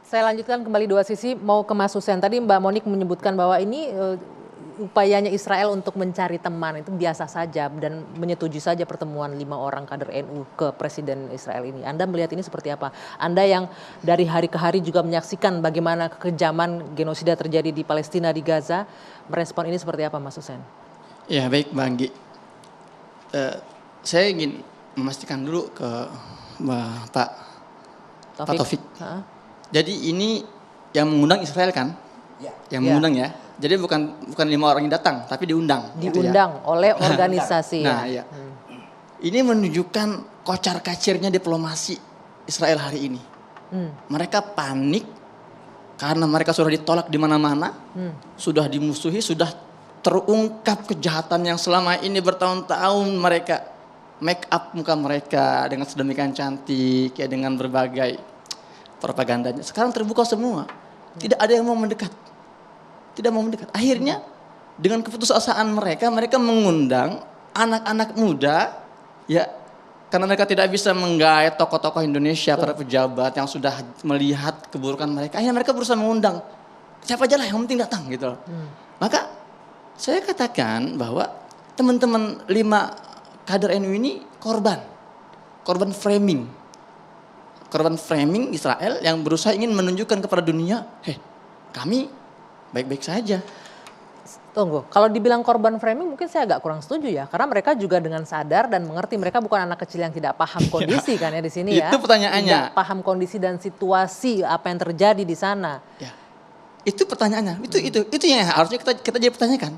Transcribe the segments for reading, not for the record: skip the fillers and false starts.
Saya lanjutkan kembali dua sisi, mau ke Mas Hussein. Tadi Mbak Monik menyebutkan bahwa ini upayanya Israel untuk mencari teman itu biasa saja dan menyetujui saja pertemuan 5 orang kader NU ke Presiden Israel ini. Anda melihat ini seperti apa? Anda yang dari hari ke hari juga menyaksikan bagaimana kekejaman genosida terjadi di Palestina, di Gaza, merespon ini seperti apa Mas Hussein? Ya baik Mbak Anggi. Saya ingin memastikan dulu ke Pak Taufik. Jadi ini yang mengundang Israel kan? Ya. Yang mengundang ya. Jadi bukan 5 orang yang datang, tapi diundang. Diundang gitu ya? Oleh organisasi. Nah ya. Ini menunjukkan kocar-kacirnya diplomasi Israel hari ini. Mereka panik karena mereka sudah ditolak di mana-mana, sudah dimusuhi, sudah terungkap kejahatan yang selama ini bertahun-tahun mereka make up muka mereka dengan sedemikian cantik, ya dengan berbagai propagandanya. Sekarang terbuka semua. Tidak ada yang mau mendekat. Tidak mau mendekat. Akhirnya dengan keputusasaan mereka mengundang anak-anak muda, ya karena mereka tidak bisa menggait tokoh-tokoh Indonesia, para pejabat yang sudah melihat keburukan mereka. Akhirnya mereka berusaha mengundang siapa aja lah yang penting datang gitu. Maka saya katakan bahwa teman-teman 5 kader NU ini korban framing. Korban framing Israel yang berusaha ingin menunjukkan kepada dunia, kami baik-baik saja. Tunggu, kalau dibilang korban framing mungkin saya agak kurang setuju ya. Karena mereka juga dengan sadar dan mengerti mereka bukan anak kecil yang tidak paham kondisi kan ya di sini ya. Itu pertanyaannya. Tidak paham kondisi dan situasi apa yang terjadi di sana. Ya, itu pertanyaannya. Itu yang harusnya kita jadi pertanyakan.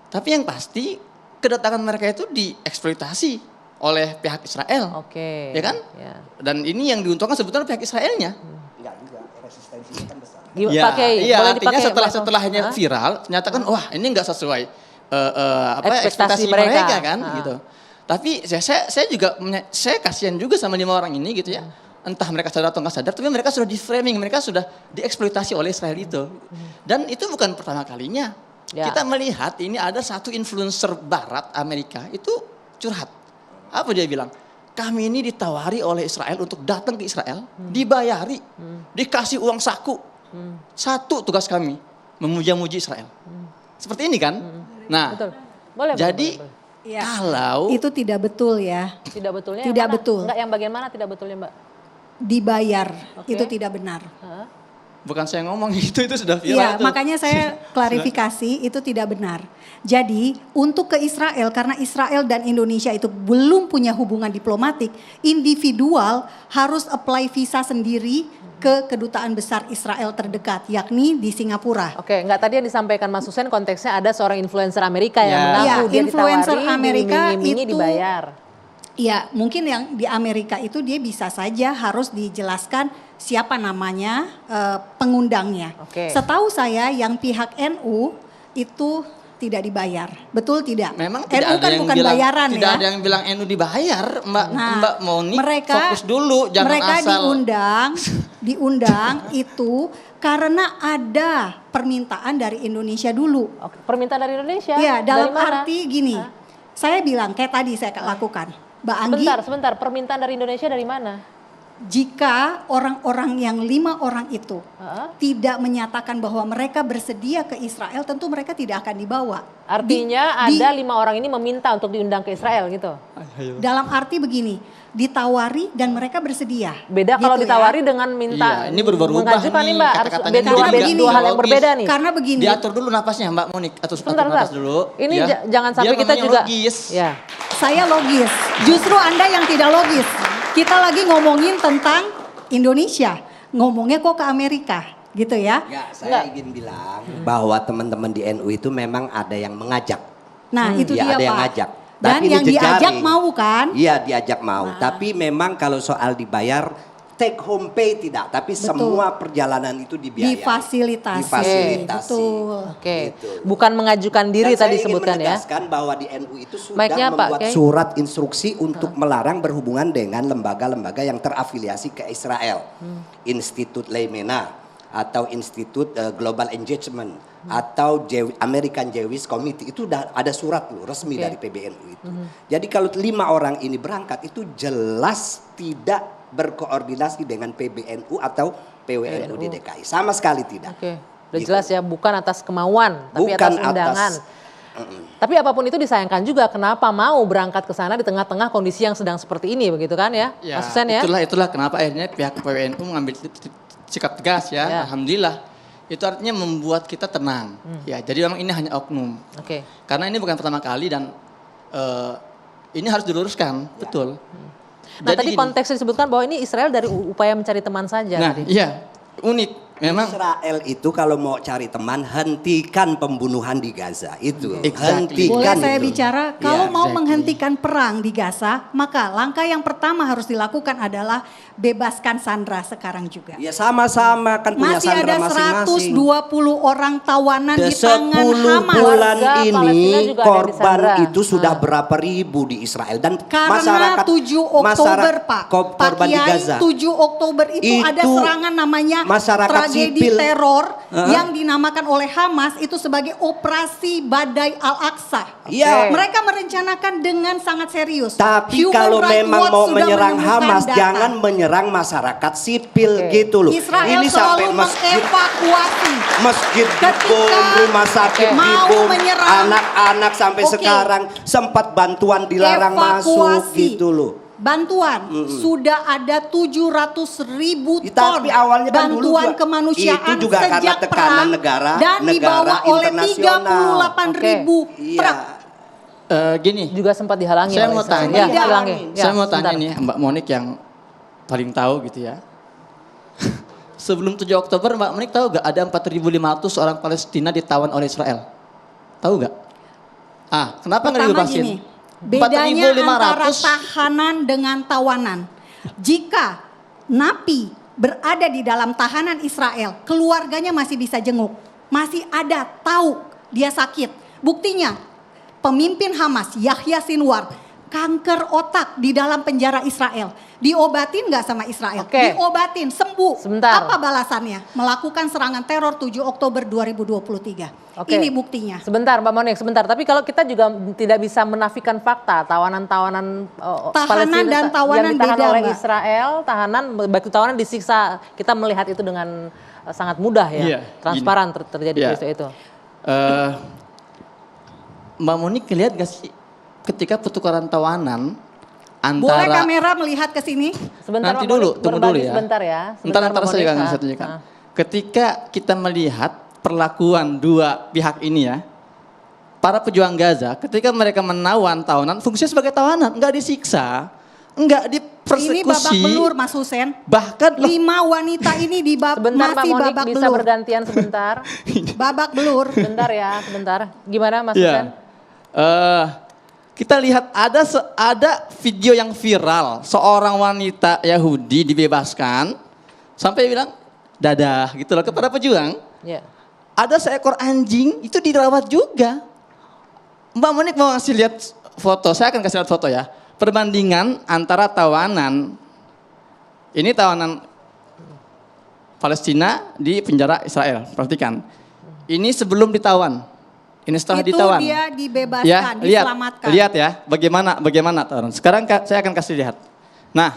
Tapi yang pasti kedatangan mereka itu dieksploitasi oleh pihak Israel. Oke. Ya kan? Ya. Dan ini yang diuntungkan sebetulnya pihak Israelnya. Enggak juga, resistensinya kan besar. Iya, artinya setelahnya viral, ternyata kan wah ini nggak sesuai ekspektasi mereka kan, gitu. Tapi saya juga saya kasihan juga sama 5 orang ini gitu ya. Entah mereka sadar atau nggak sadar, tapi mereka sudah di framing, mereka sudah dieksploitasi oleh Israel itu. Dan itu bukan pertama kalinya. Ya. Kita melihat ini ada satu influencer Barat Amerika itu curhat. Apa dia bilang? Kami ini ditawari oleh Israel untuk datang ke Israel, dibayari, dikasih uang saku. Satu tugas kami, memuja-muji Israel. Seperti ini kan? Nah, betul. Boleh, jadi boleh. Ya, kalau itu tidak betul ya. Tidak betulnya tidak yang mana? Betul. Enggak, yang bagian mana tidak betulnya Mbak? Dibayar, itu tidak benar. bukan saya ngomong itu sudah viral. Iya, tuh. makanya saya klarifikasi itu tidak benar. Jadi untuk ke Israel, karena Israel dan Indonesia itu belum punya hubungan diplomatik, individual harus apply visa sendiri ke kedutaan besar Israel terdekat, yakni di Singapura. Oke, enggak, tadi yang disampaikan Mas Hussein konteksnya ada seorang influencer Amerika yang mengaku dia influencer ditawari, Amerika diiming-imingi, itu dibayar. Ya, mungkin yang di Amerika itu dia bisa saja harus dijelaskan siapa namanya pengundangnya. Oke. Setahu saya yang pihak NU itu tidak dibayar, betul tidak? Memang NU tidak kan ada yang bukan bilang, bayaran tidak ya. ada yang bilang NU dibayar, Mbak Moni. Mereka, fokus dulu, jangan mereka asal. diundang itu karena ada permintaan dari Indonesia dulu. Oke, permintaan dari Indonesia? Ya, dalam dari mana? arti gini, saya bilang kayak tadi saya lakukan. Mbak Anggi, Sebentar, permintaan dari Indonesia dari mana? jika orang-orang yang 5 orang itu tidak menyatakan bahwa mereka bersedia ke Israel, tentu mereka tidak akan dibawa. Artinya ada 5 orang ini meminta untuk diundang ke Israel gitu? Dalam arti begini, ditawari dan mereka bersedia. Beda gitu kalau ditawari ya. dengan minta. Iya, ini berubah-ubah mengajukan nih, Mbak, harus kata-katanya beda, jadi beda, begini, dua hal yang berbeda nih. Karena begini. Diatur dulu napasnya Mbak Monik, atur Sebentar. napas dulu. Ini ya. jangan sampai Biar kita ngomongnya juga. logis. Ya. Saya logis, justru Anda yang tidak logis. Kita lagi ngomongin tentang Indonesia, ngomongnya kok ke Amerika, gitu ya? Ya, saya ingin bilang bahwa teman-teman di NU itu memang ada yang mengajak. Nah, itu Ya, dia ada Pak. yang ngajak. Dan Tapi yang diajak dijejaring. mau kan? Iya, diajak mau. Tapi memang kalau soal dibayar, take home pay tidak, tapi semua perjalanan itu dibiayai. Difasilitasi. Difasilitasi. Betul. Oke. Gitu. Bukan mengajukan diri Dan tadi saya ingin sebutkan ya. menegaskan bahwa di NU itu sudah Mic-nya, Pak, membuat Kiai. surat instruksi untuk melarang berhubungan dengan lembaga-lembaga yang terafiliasi ke Israel. Institut Leimena atau Institut Global Engagement atau American Jewish Committee, itu udah ada surat loh resmi dari PBNU itu. Jadi kalau 5 orang ini berangkat itu jelas tidak berkoordinasi dengan PBNU atau PWNU di DKI. Sama sekali tidak. Oke, udah jelas ya, bukan atas kemauan, tapi Bukan atas undangan. Tapi apapun itu disayangkan juga, kenapa mau berangkat ke sana di tengah-tengah kondisi yang sedang seperti ini, begitu kan ya, Ya, Mas Hussein ya? itulah kenapa akhirnya pihak PWNU mengambil sikap tegas ya. Ya. Alhamdulillah. Itu artinya membuat kita tenang. Ya, jadi memang ini hanya oknum. Oke. Karena ini bukan pertama kali dan ini harus diluruskan, betul. Nah tadi gini, konteksnya disebutkan bahwa ini Israel dari upaya mencari teman saja. Nah, tadi. iya, unik. Memang Israel itu kalau mau cari teman, hentikan pembunuhan di Gaza. Itu, Exactly. hentikan. Boleh saya itu. bicara, kalau Ya, mau exactly. menghentikan perang di Gaza, maka langkah yang pertama harus dilakukan adalah bebaskan Sandra sekarang juga. Ya sama-sama kan punya Masih sandera ada masing-masing. 120 orang tawanan di tangan 10 Hamas. bulan Warga Palestina ini juga ada di korban Sandra. itu sudah berapa ribu di Israel dan Karena masyarakat 7 Oktober Pak, Pak korban di Kiai, Gaza 7 Oktober itu ada serangan namanya masyarakat tragedi sipil. teror yang dinamakan oleh Hamas itu sebagai operasi Badai Al-Aqsa. Iya. Mereka merencanakan dengan sangat serius. Tapi Human kalau Rights memang Watch mau sudah menyerang menemukan Hamas, data. jangan menyerang masyarakat sipil Oke. gitu loh. Israel Ini selalu sampai masjid, mengevakuasi. masjid Ketika dibom, rumah sakit mau dibom, menyerang. anak-anak sampai Oke. sekarang sempat bantuan dilarang masuk Evakuasi. gitu loh. Bantuan sudah ada 700.000 Ya, ton tapi awalnya kan dulu bantuan juga- kemanusiaan itu juga karena sejak tekanan perang negara dan dibawa oleh internasional. 38.000 Iya. truk. gini, Juga sempat dihalangi. saya oleh mau Israel. tanya. Ya, Tidak. hilangi. Ya, saya mau tanya sebentar. nih Mbak Monik yang paling tahu gitu ya. Sebelum 7 Oktober Mbak Monik tahu gak ada 4.500 orang Palestina ditawan oleh Israel? Tahu gak? Kenapa nggak Pertama dibebasin? gini, bedanya 4.500 antara tahanan dengan tawanan. Jika napi berada di dalam tahanan Israel, keluarganya masih bisa jenguk. Masih ada tahu dia sakit. Buktinya pemimpin Hamas Yahya Sinwar kanker otak di dalam penjara Israel. Diobatin nggak sama Israel? Oke. Diobatin, sembuh. Sebentar. Apa balasannya? Melakukan serangan teror 7 Oktober 2023. Oke. Ini buktinya. Sebentar Mbak Monik, sebentar. Tapi kalau kita juga tidak bisa menafikan fakta, tahanan-tahanan Tahanan dan tawanan yang ditahan beda, oleh Mbak. Israel, tahanan baik itu tawanan disiksa, kita melihat itu dengan sangat mudah ya, Iya, transparan terjadi Iya. peristiwa itu. Mbak Monik lihat gak sih ketika pertukaran tawanan Boleh antara kamera melihat ke sini? Sebentar nanti Mbak dulu, Monik, tunggu berbagi dulu ya. Sebentar ya. Ntar Mbak saya Monik. akan tunjukkan. Ketika kita melihat perlakuan dua pihak ini ya, para pejuang Gaza, ketika mereka menawan tawanan, fungsinya sebagai tawanan, nggak disiksa, nggak Ini dipersekusi, babak belur Mas Hussein. bahkan loh, 5 wanita ini Sebentar Mbak masih Monik babak bisa belur. bergantian sebentar. Babak belur. Sebentar ya, sebentar. Gimana Mas ya, Hussein? kita lihat ada video yang viral, seorang wanita Yahudi dibebaskan, sampai bilang dadah gitu loh kepada pejuang. Ya. Ada seekor anjing itu dirawat juga. Mbak Monik mau ngasih lihat foto, saya akan kasih lihat foto ya. Perbandingan antara tawanan, ini tawanan Palestina di penjara Israel, perhatikan. Ini sebelum ditawan, ini setelah Itu ditawan. dia dibebaskan, Ya, lihat, diselamatkan. lihat ya, bagaimana tawanan. Sekarang saya akan kasih lihat. Nah,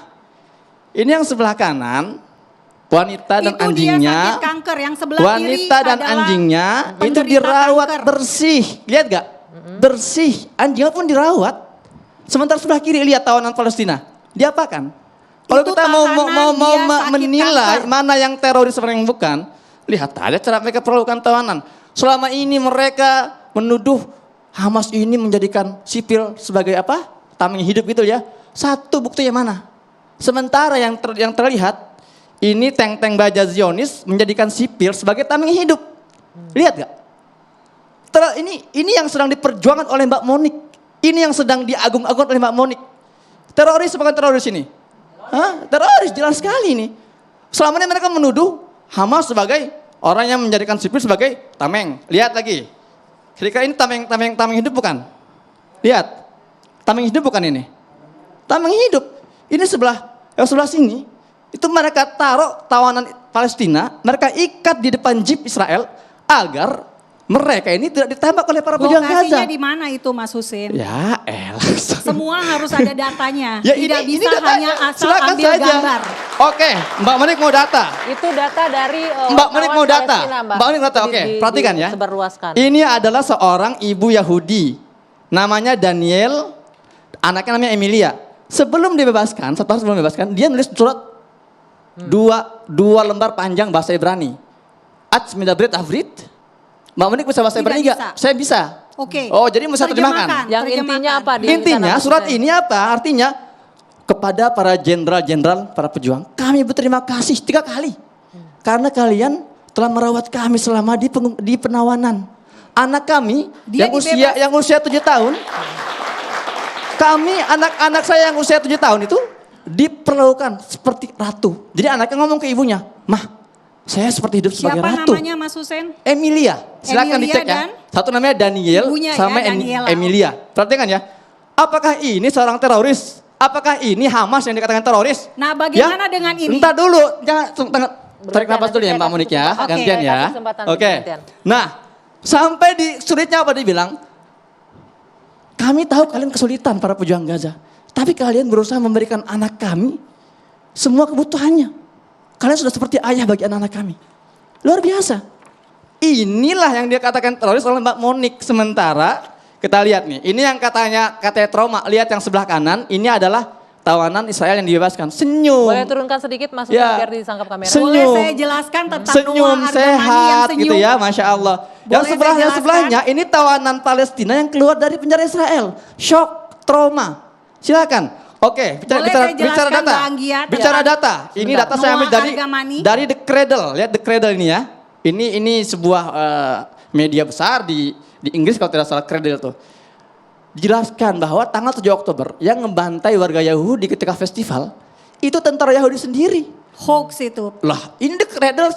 ini yang sebelah kanan, wanita dan Itu dia anjingnya. sakit kanker, yang sebelah Wanita kiri dan adalah anjingnya itu penderita dirawat kanker. bersih. Lihat gak? Bersih. Anjingnya pun dirawat. Sementara sebelah kiri lihat tawanan Palestina. Diapakan? Kalau Itu kita mau tahanan, dia sakit menilai kanker. mana yang teroris mana yang bukan, lihat aja cara mereka perlakukan tawanan. Selama ini mereka menuduh Hamas ini menjadikan sipil sebagai apa? Tameng hidup gitu ya. Satu buktinya mana? Sementara yang terlihat ini tank-tank baja Zionis menjadikan sipil sebagai tameng hidup. Lihat gak? Ini yang sedang diperjuangkan oleh Mbak Monik. Ini yang sedang diagung-agungkan oleh Mbak Monik. Teroris bukan teroris ini? Teroris jelas sekali ini. Selama ini mereka menuduh Hamas sebagai orang yang menjadikan sipil sebagai tameng. Lihat lagi. Kira-kira ini tameng hidup bukan? Lihat. Tameng hidup bukan ini? Tameng hidup. Ini yang sebelah sini. Itu mereka taruh tawanan Palestina, mereka ikat di depan jeep Israel agar mereka ini tidak ditembak oleh para pejuang Gaza. Lokasinya di mana itu Mas Husin? Ya elah. Semua harus ada datanya. Ya, Tidak ini bisa datanya. hanya asal Silakan ambil saja. gambar. Oke, Mbak Monik mau data. Itu data dari Mbak Monik mau data. Palestina, Mbak Monik mau data. Oke, perhatikan ya. Disebarluaskan. Ini adalah seorang ibu Yahudi. Namanya Daniel, anaknya namanya Emilia. Sebelum dibebaskan, satu hari sebelum dibebaskan, dia nulis surat dua lembar panjang bahasa Ibrani. Ats midabrit avrit. Mbak Monik bisa bahasa Tidak Ibrani bisa. nggak? Saya bisa. Oke. Oh, jadi bisa terjemahkan. Yang intinya apa? Di Intinya sana, surat maksudnya? ini apa? Artinya kepada para jenderal-jenderal, para pejuang, kami berterima kasih 3 kali. Karena kalian telah merawat kami selama di penawanan. Anak kami Dia yang usia 7 tahun, kami anak-anak saya yang usia 7 tahun itu diperlakukan seperti ratu. Jadi anaknya ngomong ke ibunya, "Mah, saya seperti hidup sebagai Siapa ratu." namanya Mas Husin? Emilia, silakan Emilia dicek ya. dan? Satu namanya Daniel, Ibunya sama ya, Daniela. Emilia. Perhatikan ya. Apakah ini seorang teroris? Apakah ini Hamas yang dikatakan teroris? Nah, bagaimana dengan ini? Entar dulu, jangan tarik Berarti nafas nanti dulu ya saya Mbak kasih Monik ya, kesempatan. gantian Oke, ya. kasih kesempatan Oke. gantian. Nah, sampai di sulitnya apa dibilang? Kami tahu kalian kesulitan para pejuang Gaza, tapi kalian berusaha memberikan anak kami semua kebutuhannya. Kalian sudah seperti ayah bagi anak-anak kami. Luar biasa. Inilah yang dia katakan teroris oleh Mbak Monik. Sementara kita lihat nih, ini yang katanya trauma. Lihat yang sebelah kanan, ini adalah tawanan Israel yang dibebaskan. Senyum. Boleh turunkan sedikit Mas Ya. biar disangkap kamera. Senyum. Boleh saya jelaskan tentang Senyum Noah Argamani yang sehat senyum? gitu ya, Masya Allah. Yang Boleh sebelahnya saya jelaskan? sebelahnya ini tawanan Palestina yang keluar dari penjara Israel. Shock, trauma. Silakan. Oke, Boleh saya jelaskan, data. Mbak Anggia, Bicara tentang data. Ini Sebentar. data saya ambil Noah Argamani. dari The Cradle. Lihat The Cradle ini ya. Ini sebuah media besar di Inggris kalau tidak salah, Cradle itu. Dijelaskan bahwa tanggal 7 Oktober yang ngebantai warga Yahudi ketika festival itu tentara Yahudi sendiri. Hoax itu. Lah, ini The Cradle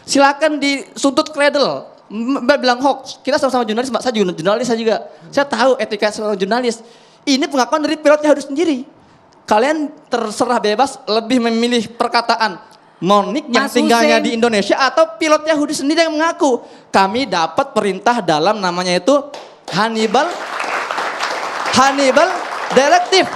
silakan disuntut Cradle. Mbak bilang hoax. Kita sama-sama jurnalis, Mbak. Saya juga jurnalis saya juga. Saya tahu etika seorang jurnalis. Ini pengakuan dari pilot Yahudi sendiri. Kalian terserah bebas lebih memilih perkataan Monik yang Mas tinggalnya Husin. di Indonesia atau pilot Yahudi sendiri yang mengaku. Kami dapat perintah dalam namanya itu Hannibal Directive.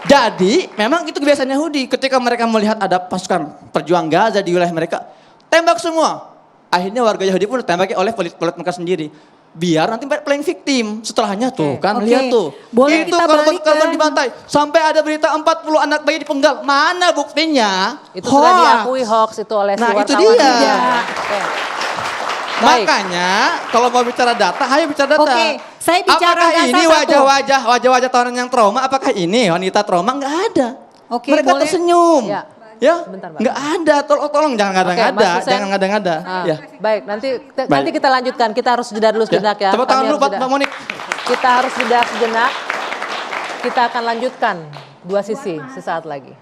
Jadi memang itu kebiasaan Yahudi ketika mereka melihat ada pasukan perjuang Gaza di wilayah mereka, tembak semua. Akhirnya warga Yahudi pun ditembaki oleh pilot mereka sendiri. Biar nanti playing victim. Setelahnya tuh kan Oke. lihat tuh. Boleh itu kita balik korban ke- dibantai. Sampai ada berita 40 anak bayi dipenggal. Mana buktinya? Itu sudah Hoax. diakui hoax itu oleh si Nah, wartawan. itu dia. juga. Oke. Baik. Makanya kalau mau bicara data, ayo bicara data. Oke, saya bicara apakah data ini satu. wajah-wajah tawanan yang trauma? Apakah ini wanita trauma? Enggak ada. Oke, Mereka boleh. tersenyum. Ya. Ya, Sebentar, Mbak. enggak ada. Tolong jangan Oke, ngada-ngada, Mas Husin. jangan ngada-ngada. Ah, Ya. Baik, nanti Baik. kita lanjutkan. Kita harus jeda dulu sejenak ya. Tepuk tangan Kami dulu harus buat jeda. Mbak Monik. Kita harus jeda sejenak. Kita akan lanjutkan dua sisi sesaat lagi.